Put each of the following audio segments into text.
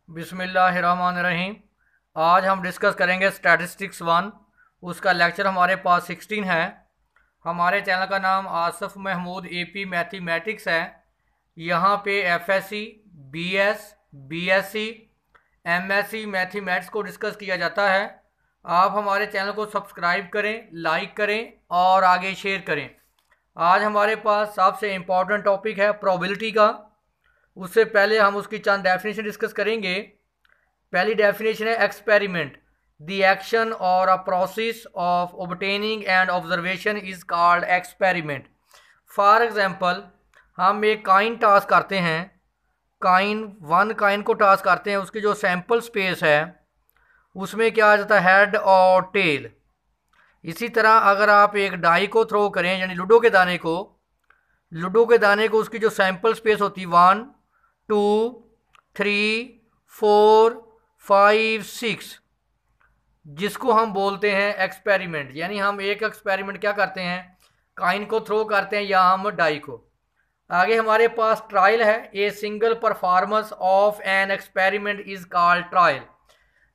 बिस्मिल्लाहिर्रहमानिर्रहीम। आज हम डिस्कस करेंगे स्टैटिस्टिक्स 1। उसका लेक्चर हमारे पास 16 है। हमारे चैनल का नाम आसफ महमूद एपी मैथमेटिक्स है। यहाँ पे FSc, BS, BSc, MSc mathematics को डिस्कस किया जाता है। आप हमारे चैनल को सब्सक्राइब करें, लाइक करें और आगे शेयर करें। आज हमारे पास सबसे इम्पॉर्टेंट टॉपिक है प्रोबेबिलिटी का। उससे पहले हम उसकी चंद डेफिनेशन डिस्कस करेंगे। पहली डेफिनेशन है एक्सपेरिमेंट, द एक्शन और a process of obtaining and observation is called experiment. For example, हम एक काइन टास्क करते हैं, वन काइन को टास्क करते हैं, उसकी जो सैंपल स्पेस है उसमें क्या आ जाता है, हेड और टेल। इसी तरह अगर आप एक डाई को थ्रो करें, यानी लूडो के दाने को उसकी जो सैंपल स्पेस होती है 1 2 3 4 5 6, जिसको हम बोलते हैं एक्सपेरिमेंट। यानी हम एक एक्सपेरिमेंट क्या करते हैं, काइन को थ्रो करते हैं या हम डाई को। आगे हमारे पास ट्रायल है, a single performance of an experiment is called trial.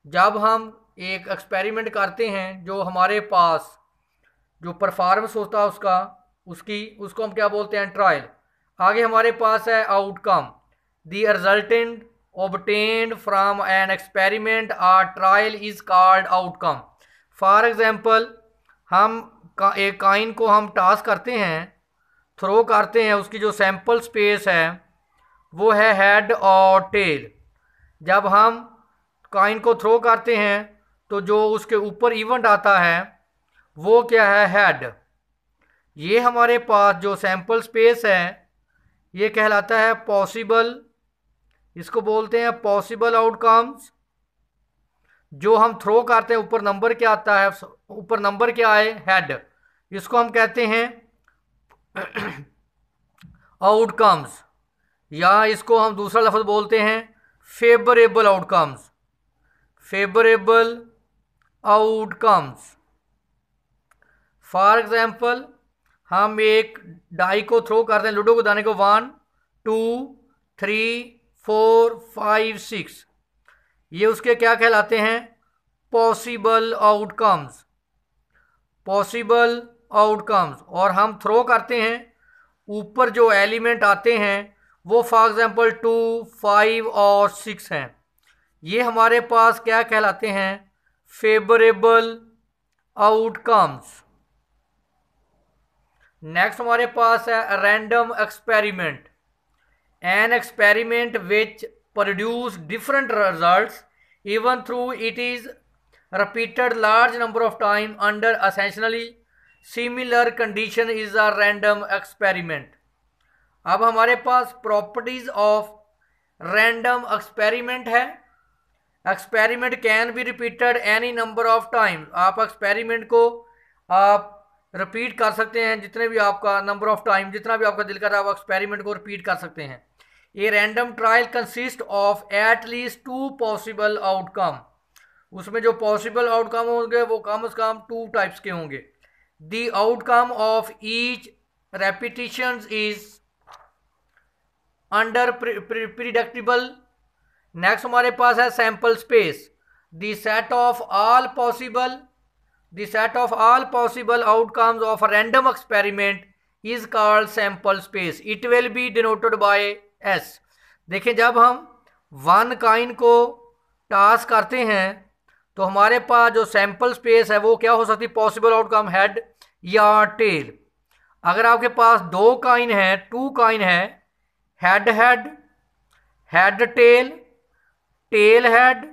जब हम एक एक्सपेरिमेंट करते हैं, जो हमारे पास जो परफॉर्मेंस होता है उसको हम क्या बोलते हैं, ट्रायल। आगे हमारे पास है outcome, the resultant obtained from an experiment or trial is called outcome। For example, हम एक काइन को हम टास्क करते हैं, थ्रो करते हैं, उसकी जो सैंपल स्पेस है वो है हेड और टेल। जब हम काइन को थ्रो करते हैं तो जो उसके ऊपर इवेंट आता है वो क्या है, हेड। ये हमारे पास जो सैंपल स्पेस है ये कहलाता है पॉसिबल, इसको बोलते हैं पॉसिबल आउटकम्स। जो हम थ्रो करते हैं, ऊपर नंबर क्या आता है, ऊपर नंबर क्या है, हेड, इसको हम कहते हैं आउटकम्स, या इसको हम दूसरा लफ्ज बोलते हैं favourable outcomes. Favourable outcomes. For example, हम एक डाई को थ्रो करते हैं, लूडो को दाने को 1 2 3 4 5 6, ये उसके क्या कहलाते हैं, पॉसिबल आउटकम्स। Possible outcomes. और हम थ्रो करते हैं, ऊपर जो एलिमेंट आते हैं वो फॉर एग्जांपल 2 5 और 6 हैं। ये हमारे पास क्या कहलाते हैं, फेवरेबल आउटकम्स। नेक्स्ट हमारे पास है random experiment, an experiment which produce different results even though it is repeated large number of time under essentially similar condition is a random experiment। अब हमारे पास प्रॉपर्टीज ऑफ रैंडम एक्सपेरिमेंट है। Experiment can be repeated any number of time. आप experiment को आप repeat कर सकते हैं, जितने भी आपका नंबर ऑफ टाइम, जितना भी आपका दिल कर रहा है आप एक्सपेरिमेंट को रिपीट कर सकते हैं। A random trial consist of at least 2 possible outcome. उसमें जो पॉसिबल आउटकम होंगे वो कम से कम 2 टाइप्स के होंगे। The outcome of each repetition is under predictable. Next हमारे पास है sample space, the set of all possible outcomes of a random experiment is called sample space। it will be denoted by S। देखें, जब हम one Kine को task करते हैं तो हमारे पास जो सैंपल स्पेस है वो क्या हो सकती है, पॉसिबल आउटकम हेड या टेल। अगर आपके पास 2 काइन है, 2 काइन है, head head, head tail, tail head,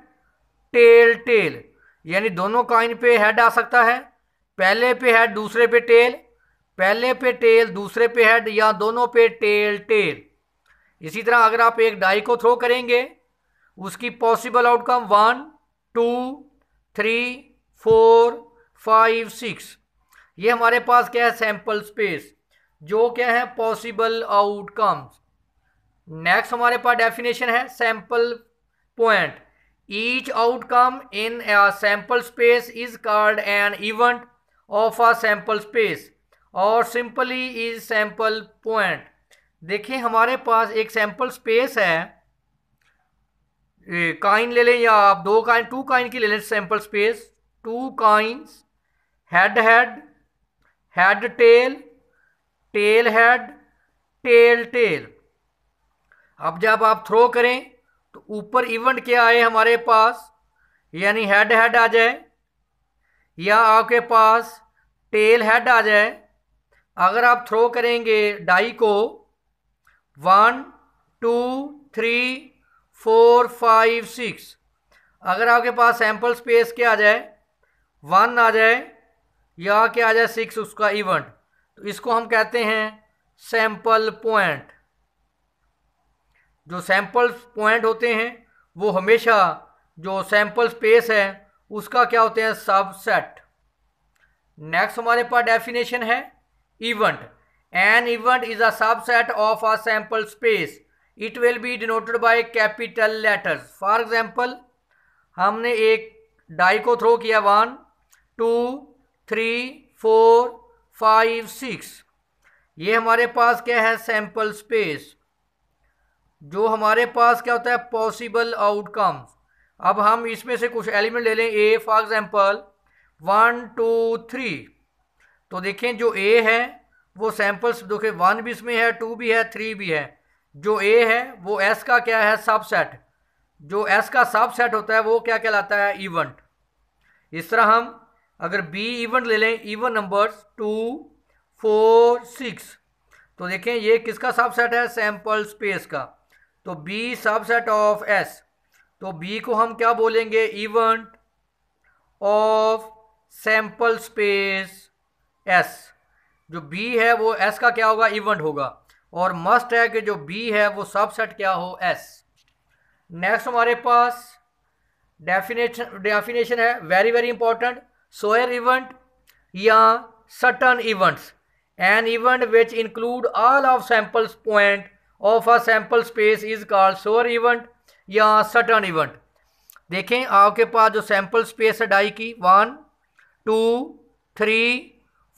tail tail, यानी दोनों काइन पे हेड आ सकता है, पहले पे हेड दूसरे पे टेल, पहले पे टेल दूसरे पे हेड, या दोनों पे टेल टेल। इसी तरह अगर आप एक डाई को थ्रो करेंगे, उसकी पॉसिबल आउटकम 1 2 3 4 5 6, ये हमारे पास क्या है, सैंपल स्पेस, जो क्या है, पॉसिबल आउटकम्स। नेक्स्ट हमारे पास डेफिनेशन है sample point, each outcome in a sample space is called an event of a sample space और सिंपली इज सैंपल पॉइंट। देखिए, हमारे पास एक सैंपल स्पेस है, काइन ले लें या आप दो काइन, टू काइन की ले लें sample space, two coins, head head, head tail, tail head, tail tail. अब जब आप थ्रो करें तो ऊपर इवेंट क्या आए हमारे पास, यानी हेड हेड आ जाए या आपके पास टेल हेड आ जाए। अगर आप थ्रो करेंगे डाई को 1 2 3 4 5 6, अगर आपके पास सैंपल स्पेस क्या आ जाए 1 आ जाए या क्या आ जाए 6 उसका इवेंट, तो इसको हम कहते हैं सैंपल पॉइंट। जो सैंपल पॉइंट होते हैं वो हमेशा जो सैंपल स्पेस है उसका क्या होते हैं, सबसेट। नेक्स्ट हमारे पास डेफिनेशन है event. N event is a subset of a sample space, it will be denoted by capital letters. For example, हमने एक डाई को थ्रो किया 1 2 3 4 5 6, ये हमारे पास क्या है, सैंपल स्पेस। जो हमारे पास क्या होता है, पॉसिबल आउटकम्स। अब हम इसमें से कुछ एलिमेंट ले लें, ए फॉर एग्जांपल 1 2 3, तो देखें जो ए है वो सैंपल्स, देखिए 1 भी इसमें है, 2 भी है, 3 भी है। जो ए है वो एस का क्या है, सबसेट। जो एस का सबसेट होता है वो क्या कहलाता है, इवेंट। इस तरह हम अगर बी इवेंट ले लें, इवन नंबर्स 2 4 6, तो देखें ये किसका सबसेट है, सैंपल स्पेस का। तो बी सबसेट ऑफ एस, तो बी को हम क्या बोलेंगे, event of sample space S. जो बी है वो एस का क्या होगा, इवेंट होगा, और मस्ट है कि जो बी है वो सबसेट क्या हो, एस। नेक्स्ट हमारे पास डेफिनेशन है, very very important, sure event या certain events. An event which include all of samples point of a sample space is called sure event या सर्टन इवेंट। देखें आपके पास जो सैंपल स्पेस है डाई की 1 2 3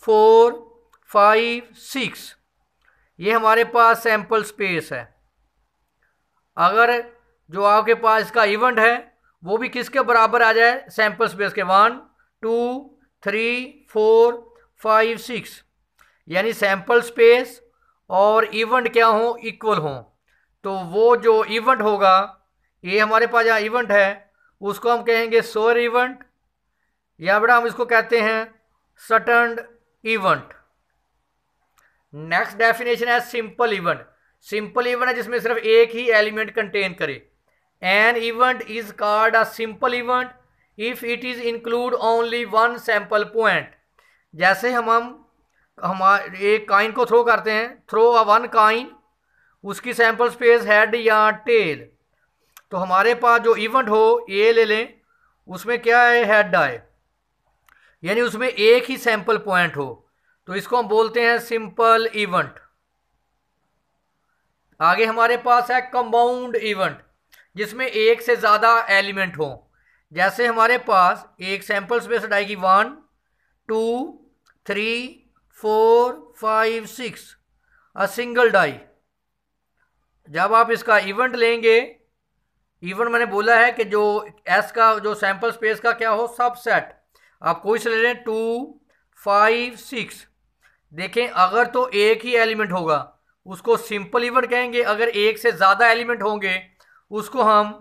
4 5 6, ये हमारे पास सैंपल स्पेस है। अगर जो आपके पास इसका इवेंट है वो भी किसके बराबर आ जाए, सैंपल स्पेस के 1 2 3 4 5 6, यानी सैंपल स्पेस और इवेंट क्या हो, इक्वल हो, तो वो जो इवेंट होगा, ये हमारे पास यहाँ इवेंट है उसको हम कहेंगे सोयर इवेंट, या बेटा हम इसको कहते हैं सर्टेन इवेंट। नेक्स्ट डेफिनेशन है सिंपल इवेंट। सिंपल इवेंट है जिसमें सिर्फ एक ही एलिमेंट कंटेन करे। N event is called a simple event if it is include only one sample point. जैसे हम हमारे एक काइन को थ्रो करते हैं, थ्रो अ वन काइन, उसकी सैंपल स्पेस हेड या टेल, तो हमारे पास जो इवेंट हो ए ले लें, उसमें क्या है, हेड आए, यानी उसमें एक ही सैंपल पॉइंट हो, तो इसको हम बोलते हैं सिंपल इवेंट। आगे हमारे पास है कंपाउंड इवेंट, जिसमें एक से ज़्यादा एलिमेंट हो। जैसे हमारे पास एक सैंपल स्पेस आएगी 1 2 3 4 5 6, अ सिंगल डाई। जब आप इसका इवेंट लेंगे, इवेंट मैंने बोला है कि जो एस का जो सैंपल स्पेस का क्या हो, सबसेट। आप कोई से ले लें 2 5 6, देखें अगर तो एक ही एलिमेंट होगा उसको सिंपल इवेंट कहेंगे, अगर एक से ज़्यादा एलिमेंट होंगे उसको हम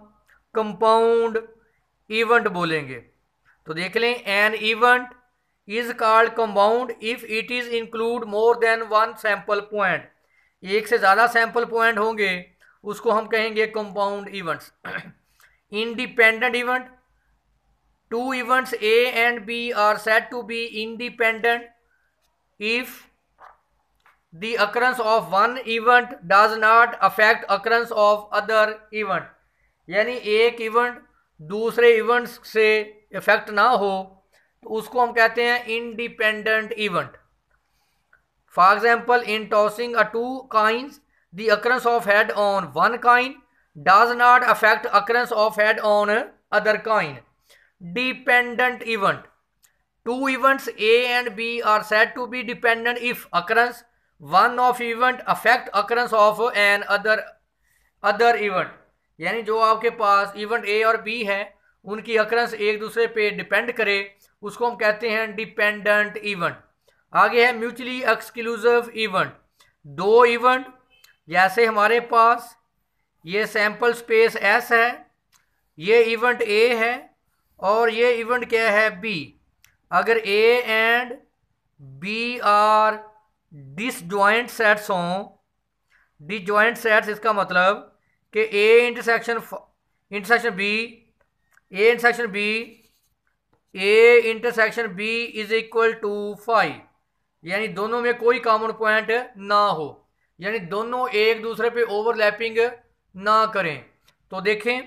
कंपाउंड इवेंट बोलेंगे। तो देख लें, an event is called compound if it is include more than one sample point. एक से ज़्यादा सैंपल पॉइंट होंगे उसको हम कहेंगे compound events. Independent event, two events A and B are said to be independent if the occurrence of one event does not affect occurrence of other event, यानी एक event दूसरे इवेंट्स से effect ना हो तो उसको हम कहते हैं independent event. For example, in tossing a two coins the occurrence of head on one coin does not affect occurrence of head on other coin. Dependent event, two events A and B are said to be dependent if occurrence one of event affect occurrence of an other event, यानी जो आपके पास event A और B है उनकी occurrence एक दूसरे पे depend करे, उसको हम कहते हैं डिपेंडेंट इवेंट। आगे है म्यूचुअली एक्सक्लूसिव इवेंट। दो इवेंट, जैसे हमारे पास ये सैंपल स्पेस एस है, ये इवेंट ए है और ये इवेंट क्या है बी। अगर A and B are disjoint sets हों, डिसजॉइंट सेट्स इसका मतलब कि A intersection B, A intersection B, A intersection B is equal to 5, यानी दोनों में कोई कॉमन पॉइंट ना हो, यानी दोनों एक दूसरे पे ओवरलैपिंग ना करें। तो देखें,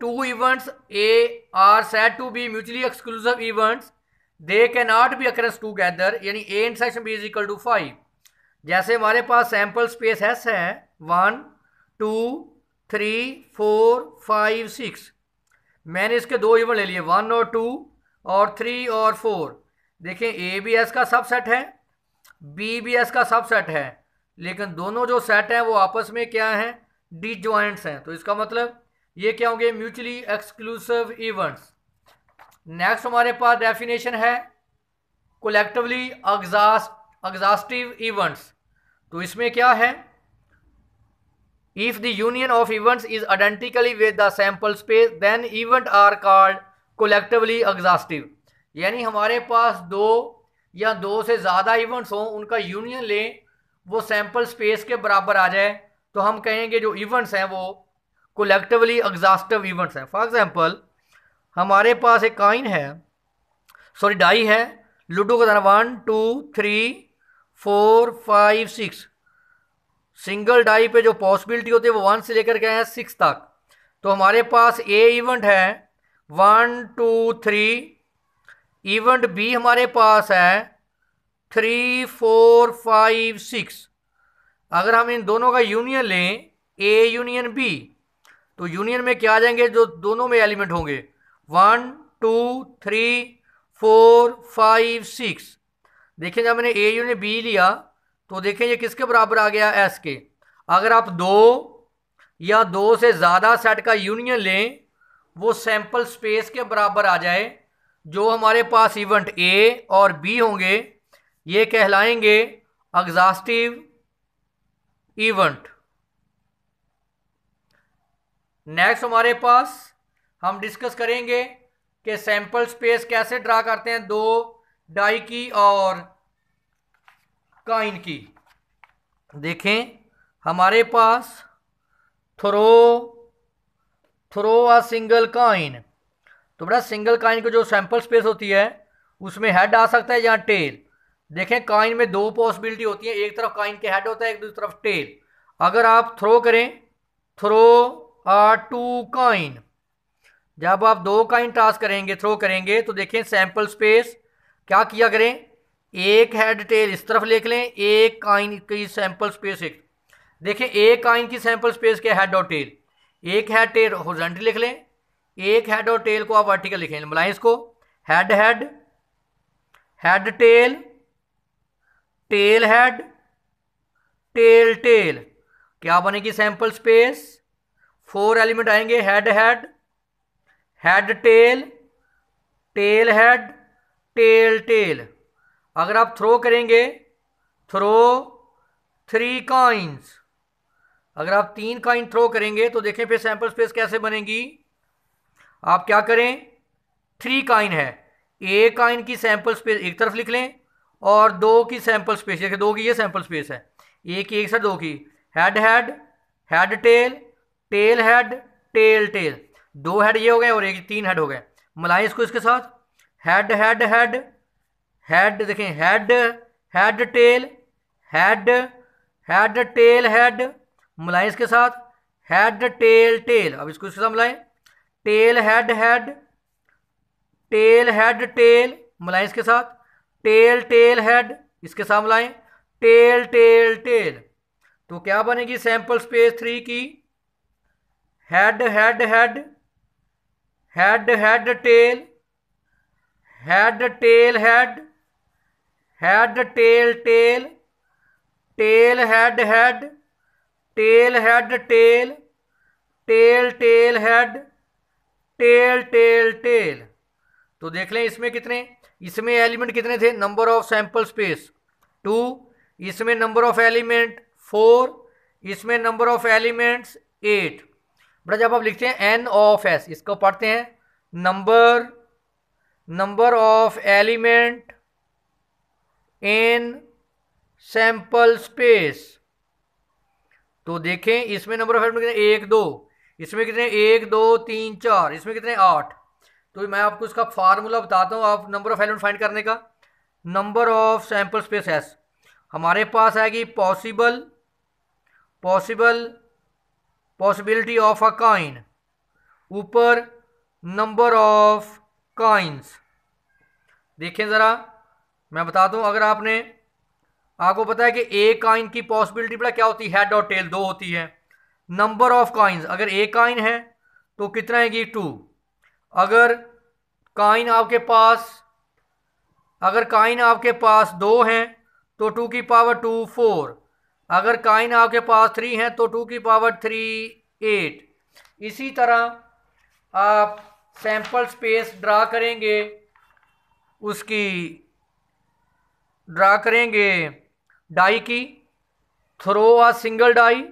two events A are said to be mutually exclusive events, they can not be occurrence together, यानी A intersection B is equal to 5। जैसे हमारे पास सैंपल स्पेस एस है 1 2 3 4 5 6, मैंने इसके दो इवेंट ले लिए 1 और 2 और 3 और 4। देखें ए बी एस का सबसेट है, बी बी एस का सबसेट है, लेकिन दोनों जो सेट हैं वो आपस में क्या हैं, डिसजॉइंट्स हैं। तो इसका मतलब ये क्या होंगे, म्यूचुअली एक्सक्लूसिव इवेंट्स। नेक्स्ट हमारे पास डेफिनेशन है कलेक्टिवली एग्जॉस्टिव इवेंट्स। तो इसमें क्या है, if the union of events is identically with the sample space then event are called collectively exhaustive. यानी हमारे पास दो या दो से ज़्यादा इवेंट्स हों, उनका यूनियन लें, वो सैंपल स्पेस के बराबर आ जाए, तो हम कहेंगे जो इवेंट्स हैं वो कलेक्टिवली एग्जॉस्टिव इवेंट्स हैं। फॉर एग्जांपल हमारे पास एक कॉइन है, सॉरी डाई है, लूडो का दाना 1 2 3 4 5 6, सिंगल डाई पे जो पॉसिबिलिटी होती है वो 1 से लेकर के हैं 6 तक। तो हमारे पास ए इवेंट है 1 2 3, इवेंट बी हमारे पास है 3 4 5 6। अगर हम इन दोनों का यूनियन लें, ए यूनियन बी, तो यूनियन में क्या आ जाएंगे, जो दोनों में एलिमेंट होंगे 1 2 3 4 5 6। देखें जब मैंने ए यूनियन बी लिया तो देखें ये किसके बराबर आ गया, एस के। अगर आप दो या दो से ज़्यादा सेट का यूनियन लें, वो सैंपल स्पेस के बराबर आ जाए, जो हमारे पास इवेंट ए और बी होंगे ये कहलाएंगे एग्जॉस्टिव इवेंट। नेक्स्ट हमारे पास हम डिस्कस करेंगे कि सैंपल स्पेस कैसे ड्रा करते हैं दो डाई की और कॉइन की। देखें हमारे pass through a single coin, तो बड़ा सिंगल कॉइन को जो सैंपल स्पेस होती है उसमें हेड आ सकता है या टेल। देखें कॉइन में दो पॉसिबिलिटी होती है, एक तरफ कॉइन के हेड होता है, एक दूसरी तरफ टेल। अगर आप थ्रो करें, थ्रो आ टू कॉइन, जब आप दो कॉइन टॉस करेंगे, थ्रो करेंगे, तो देखें सैंपल स्पेस क्या किया करें, एक हेड टेल इस तरफ लिख लें, एक कॉइन की सैंपल स्पेस एक। देखें एक कॉइन की सैंपल स्पेस क्या, हेड और टेल, एक हेड टेल हॉरिजॉन्टल लिख लें, एक हेड और टेल को आप वर्टिकल लिखें। मिलाएं इसको, head head, head tail, tail head, tail tail, क्या बनेगी सैंपल स्पेस, 4 एलिमेंट आएंगे, head head, head tail, tail head, tail tail. अगर आप थ्रो करेंगे, थ्रो 3 कॉइन्स, अगर आप 3 कॉइन थ्रो करेंगे तो देखें फिर सैंपल स्पेस कैसे बनेगी। आप क्या करें, 3 कॉइन है, ए कॉइन की सैंपल स्पेस एक तरफ लिख लें और 2 की सैंपल स्पेस, देखिए 2 की ये सैंपल स्पेस है, एक की एक साथ 2 की, head head, head tail, tail head, tail tail, 2 head ये हो गए और एक 3 हेड हो गए। मिलाएं इसको इसके साथ, हेड हेड हेड, हेड देखें head head tail, head head tail head, मिलाएं इसके साथ, हेड टेल टेल। अब इसको इसके साथ मिलाएं, tell head head, tail head tell, मिलाएं इसके साथ, टेल टेल हेड, इसके साथ मिलाएं, टेल टेल टेल। तो क्या बनेगी सैंपल स्पेस 3 की, head head head, head head tail, head tail head, head tail tail, tail head head, tail head tail, tail tail head, tail tail tail. तो देख लें इसमें कितने, इसमें एलिमेंट कितने थे, नंबर ऑफ सैंपल स्पेस 2, इसमें नंबर ऑफ एलिमेंट 4, इसमें नंबर ऑफ एलिमेंट्स 8। बड़ा जब आप लिखते हैं n ऑफ s, इसको पढ़ते हैं number of element in sample space. तो देखें इसमें नंबर ऑफ एलिमेंट कितने, 1 2, इसमें कितने 1 2 3 4, इसमें कितने 8। तो मैं आपको इसका फार्मूला बताता हूँ आप नंबर ऑफ एलिमेंट फाइंड करने का। Number of sample space S हमारे पास आएगी पॉसिबिलिटी ऑफ अ काइन, ऊपर नंबर ऑफ काइंस। देखें ज़रा मैं बताता हूँ, अगर आपको पता है कि एक काइन की पॉसिबिलिटी बड़ा क्या होती है, हेड और टेल 2 होती है। नंबर ऑफ काइंस, अगर एक काइन है तो कितना आएगी 2। अगर काइन आपके पास 2 हैं तो 2 की पावर 2 4। अगर काइन आपके पास 3 है तो 2 की पावर 3 8। इसी तरह आप सैंपल स्पेस ड्रा करेंगे डाई की। थ्रो अ सिंगल डाई,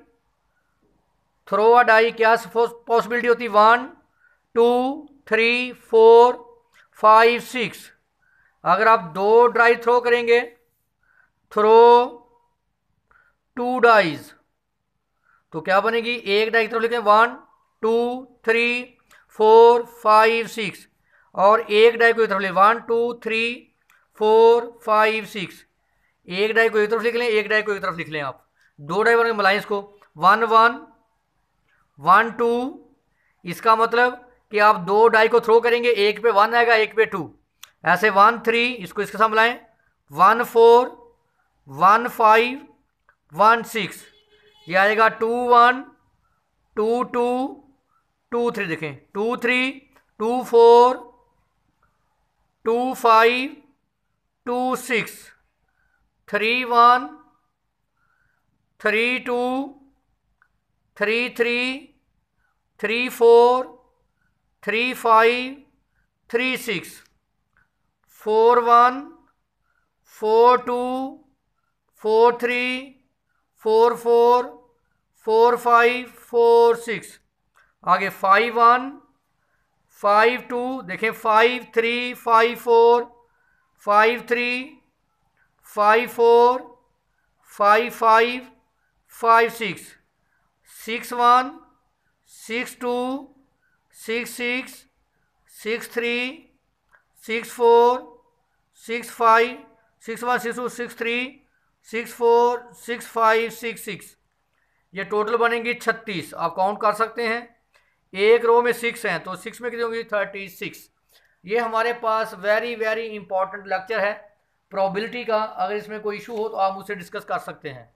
क्या पॉसिबिलिटी होती, 1 2 3 4 5 6। अगर आप 2 डाई थ्रो करेंगे, थ्रो 2 डाइज, तो क्या बनेगी, एक डाई की तरफ लिखें 1 2 3 4 5 6, और एक डाई को इस तरफ ले 1 2 3 4 5 6। एक डाई को एक तरफ लिख लें, एक डाई को एक तरफ लिख लें। आप 2 डाई बने मिलाएं इसको, 1 1 1 2। इसका मतलब कि आप 2 डाई को थ्रो करेंगे, एक पे 1 आएगा, एक पे 2, ऐसे 1 3, इसको इसके साथ मिलाएं, 1 4 1 5 1 6। ये आएगा 2 1 2 2 2 3। देखें 2 3 2 4 2 5 2 6 3 1 3 2 3 3 3 4 3 5 3 6 4 1 4 2 4 3 4 4 4 5 4 6। आगे 5 1 5 2, देखें 5 3 5 4 5 3 5 4 5 5 5 6 6 1 6 2 6 6 6 3 6 4 6 5 6 1 6 2 6 3 6 4 6 5 6 6। ये टोटल बनेंगी 36। आप काउंट कर सकते हैं, एक रो में 6 हैं तो 6 में कितनी होंगी, 36। ये हमारे पास वेरी वेरी इंपॉर्टेंट लेक्चर है प्रोबेबिलिटी का। अगर इसमें कोई इशू हो तो आप मुझसे डिस्कस कर सकते हैं।